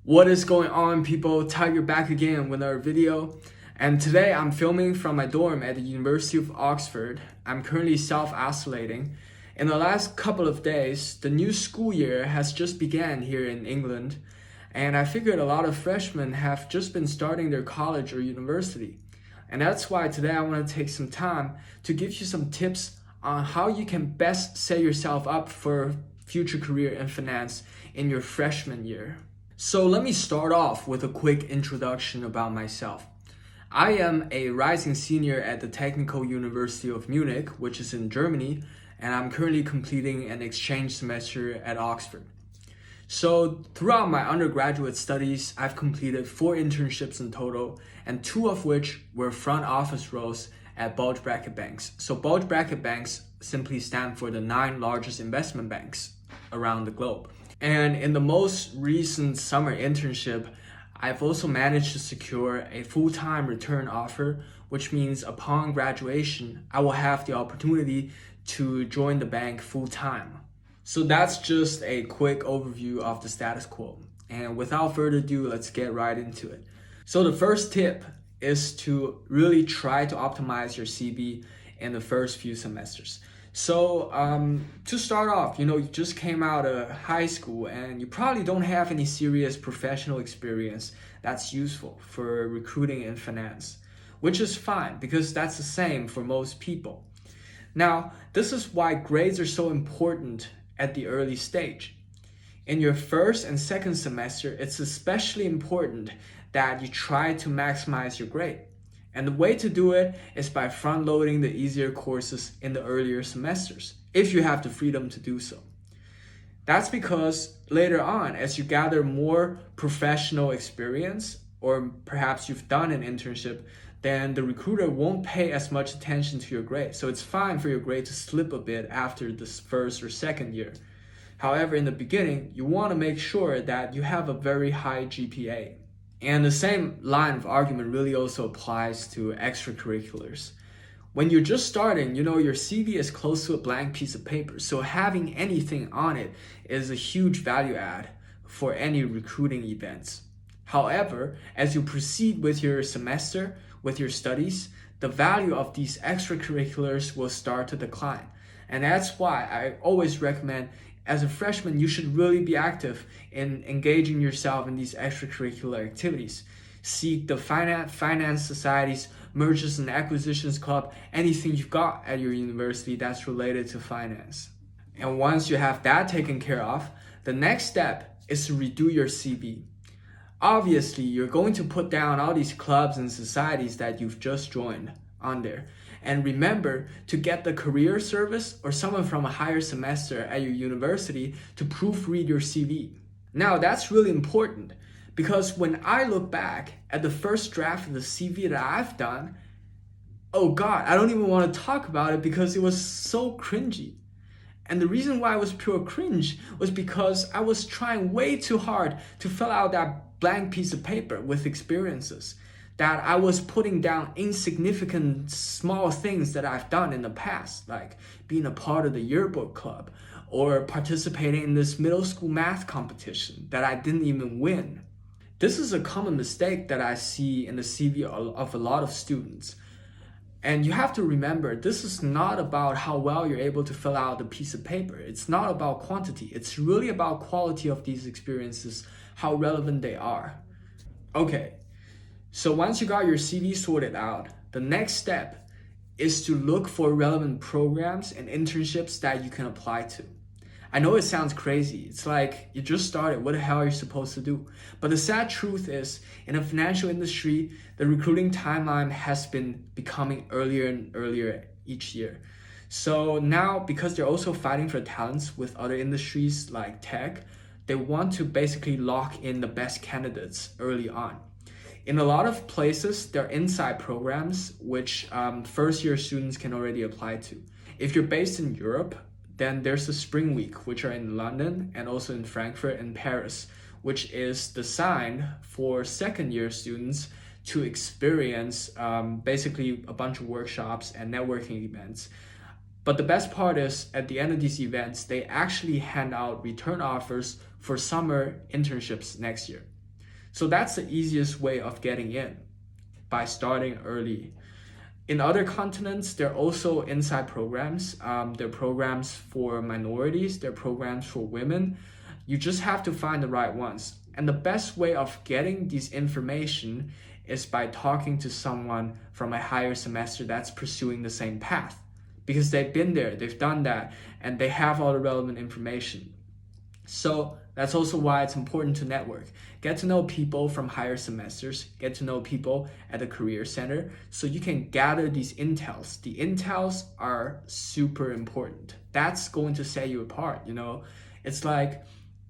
What is going on, people? Tiger back again with another video. And today I'm filming from my dorm at the University of Oxford. I'm currently self-isolating. In the last couple of days, the new school year has just began here in England. And I figured a lot of freshmen have just been starting their college or university. And that's why today I want to take some time to give you some tips on how you can best set yourself up for a future career in finance in your freshman year. So let me start off with a quick introduction about myself. I am a rising senior at the Technical University of Munich, which is in Germany, and I'm currently completing an exchange semester at Oxford. So throughout my undergraduate studies, I've completed 4 internships in total, and 2 of which were front office roles at bulge bracket banks. So bulge bracket banks simply stand for the 9 largest investment banks around the globe. And in the most recent summer internship, I've also managed to secure a full-time return offer, which means upon graduation, I will have the opportunity to join the bank full-time. So that's just a quick overview of the status quo. And without further ado, let's get right into it. So the first tip is to really try to optimize your CV in the first few semesters. So to start off, you just came out of high school and you probably don't have any serious professional experience that's useful for recruiting in finance, which is fine because that's the same for most people. Now, this is why grades are so important at the early stage. In your first and second semester, it's especially important that you try to maximize your grade. And the way to do it is by front-loading the easier courses in the earlier semesters, if you have the freedom to do so. That's because later on, as you gather more professional experience, or perhaps you've done an internship, then the recruiter won't pay as much attention to your grade. So it's fine for your grade to slip a bit after this first or second year. However, in the beginning, you want to make sure that you have a very high GPA. And the same line of argument really also applies to extracurriculars. When you're just starting, your CV is close to a blank piece of paper, so having anything on it is a huge value add for any recruiting events. However, as you proceed with your semester, with your studies, the value of these extracurriculars will start to decline. And that's why I always recommend, as a freshman, you should really be active in engaging yourself in these extracurricular activities. Seek the finance societies, mergers and acquisitions club, anything you've got at your university that's related to finance. And once you have that taken care of, the next step is to redo your CV. Obviously, you're going to put down all these clubs and societies that you've just joined on there. And remember to get the career service or someone from a higher semester at your university to proofread your CV. Now, that's really important because when I look back at the first draft of the CV that I've done, oh God, I don't even want to talk about it because it was so cringy. And the reason why it was pure cringe was because I was trying way too hard to fill out that blank piece of paper with experiences, that I was putting down insignificant small things that I've done in the past, like being a part of the yearbook club or participating in this middle school math competition that I didn't even win. This is a common mistake that I see in the CV of a lot of students. And you have to remember, this is not about how well you're able to fill out the piece of paper. It's not about quantity. It's really about quality of these experiences, how relevant they are. Okay. So once you got your CV sorted out, the next step is to look for relevant programs and internships that you can apply to. I know it sounds crazy. It's like you just started. What the hell are you supposed to do? But the sad truth is, in the financial industry, the recruiting timeline has been becoming earlier and earlier each year. So now, because they're also fighting for talents with other industries like tech, they want to basically lock in the best candidates early on. In a lot of places, there are inside programs which first-year students can already apply to. If you're based in Europe, then there's the Spring Week, which are in London and also in Frankfurt and Paris, which is designed for second-year students to experience basically a bunch of workshops and networking events. But the best part is, at the end of these events, they actually hand out return offers for summer internships next year. So that's the easiest way of getting in, by starting early. In other continents, there are also inside programs. There are programs for minorities, there are programs for women. You just have to find the right ones. And the best way of getting this information is by talking to someone from a higher semester that's pursuing the same path, because they've been there, they've done that, and they have all the relevant information. So that's also why it's important to network. Get to know people from higher semesters, get to know people at the career center, so you can gather these intels. The intels are super important. That's going to set you apart, you know? It's like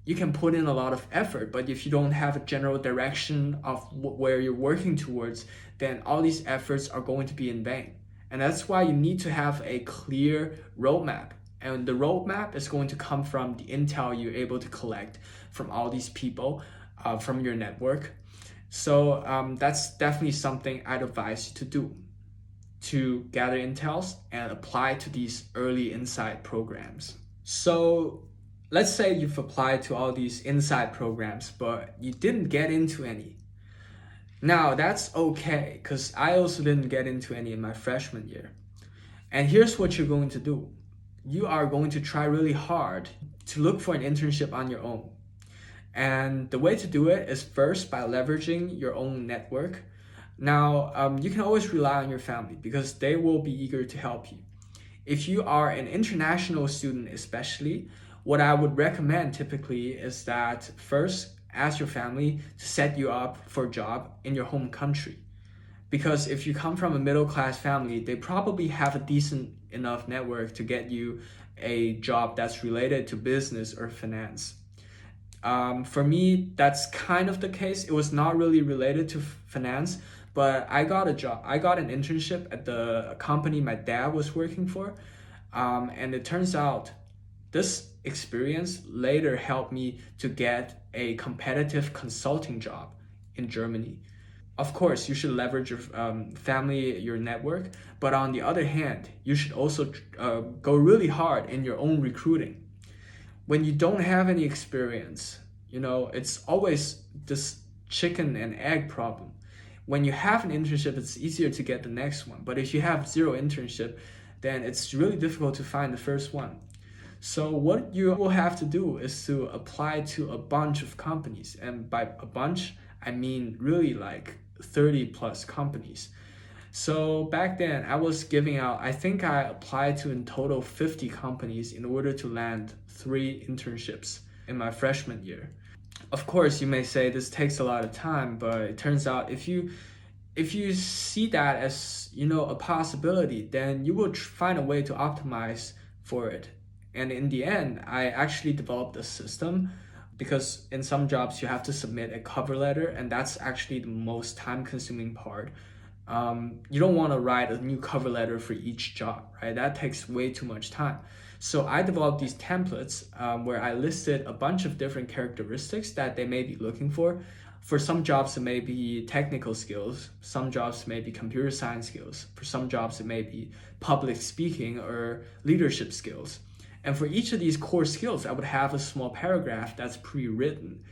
you can put in a lot of effort, but if you don't have a general direction of where you're working towards, then all these efforts are going to be in vain. And that's why you need to have a clear roadmap. And the roadmap is going to come from the intel you're able to collect from all these people, from your network. So that's definitely something I'd advise you to do, to gather intels and apply to these early inside programs. So let's say you've applied to all these inside programs, but you didn't get into any. Now that's okay, because I also didn't get into any in my freshman year. And here's what you're going to do. You are going to try really hard to look for an internship on your own. And the way to do it is first by leveraging your own network. Now, you can always rely on your family because they will be eager to help you. If you are an international student especially, what I would recommend typically is that first ask your family to set you up for a job in your home country. Because if you come from a middle-class family, they probably have a decent enough network to get you a job that's related to business or finance. For me, that's kind of the case. It was not really related to finance, but I got a job. I got an internship at the company my dad was working for. And it turns out this experience later helped me to get a competitive consulting job in Germany. Of course, you should leverage your family, your network, but on the other hand, you should also go really hard in your own recruiting. When you don't have any experience, you know, it's always this chicken and egg problem. When you have an internship, it's easier to get the next one. But if you have zero internship, then it's really difficult to find the first one. So what you will have to do is to apply to a bunch of companies. And by a bunch, I mean really like 30 plus companies. So back then I was giving out, I think I applied to in total 50 companies in order to land 3 internships in my freshman year. Of course, you may say this takes a lot of time, but it turns out if you see that as, you know, a possibility, then you will find a way to optimize for it. And in the end, I actually developed a system, because in some jobs you have to submit a cover letter, and that's actually the most time-consuming part. You don't want to write a new cover letter for each job, right? That takes way too much time. So I developed these templates where I listed a bunch of different characteristics that they may be looking for. For some jobs, it may be technical skills. Some jobs may be computer science skills. For some jobs, it may be public speaking or leadership skills. And for each of these core skills, I would have a small paragraph that's pre-written.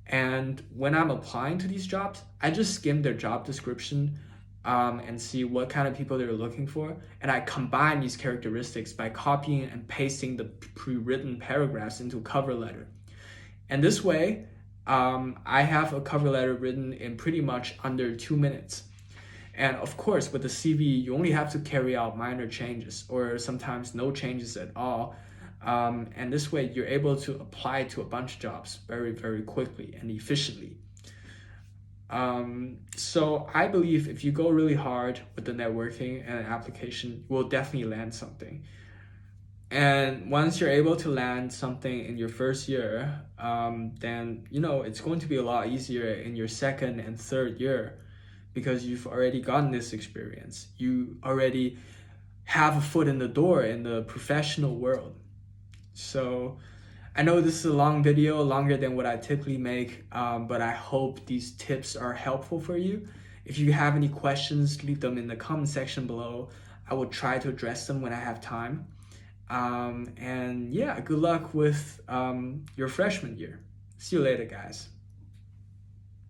And when I'm applying to these jobs, I just skim their job description and see what kind of people they're looking for. And I combine these characteristics by copying and pasting the pre-written paragraphs into a cover letter. And this way, I have a cover letter written in pretty much under 2 minutes. And of course, with the CV, you only have to carry out minor changes or sometimes no changes at all. And this way, you're able to apply to a bunch of jobs very, very quickly and efficiently. So I believe if you go really hard with the networking and application, you will definitely land something. And once you're able to land something in your first year, then, you know, it's going to be a lot easier in your second and third year, because you've already gotten this experience. You already have a foot in the door in the professional world. So I know this is a long video, longer than what I typically make, but I hope these tips are helpful for you. If you have any questions, leave them in the comment section below. I will try to address them when I have time. And yeah, good luck with your freshman year. See you later, guys.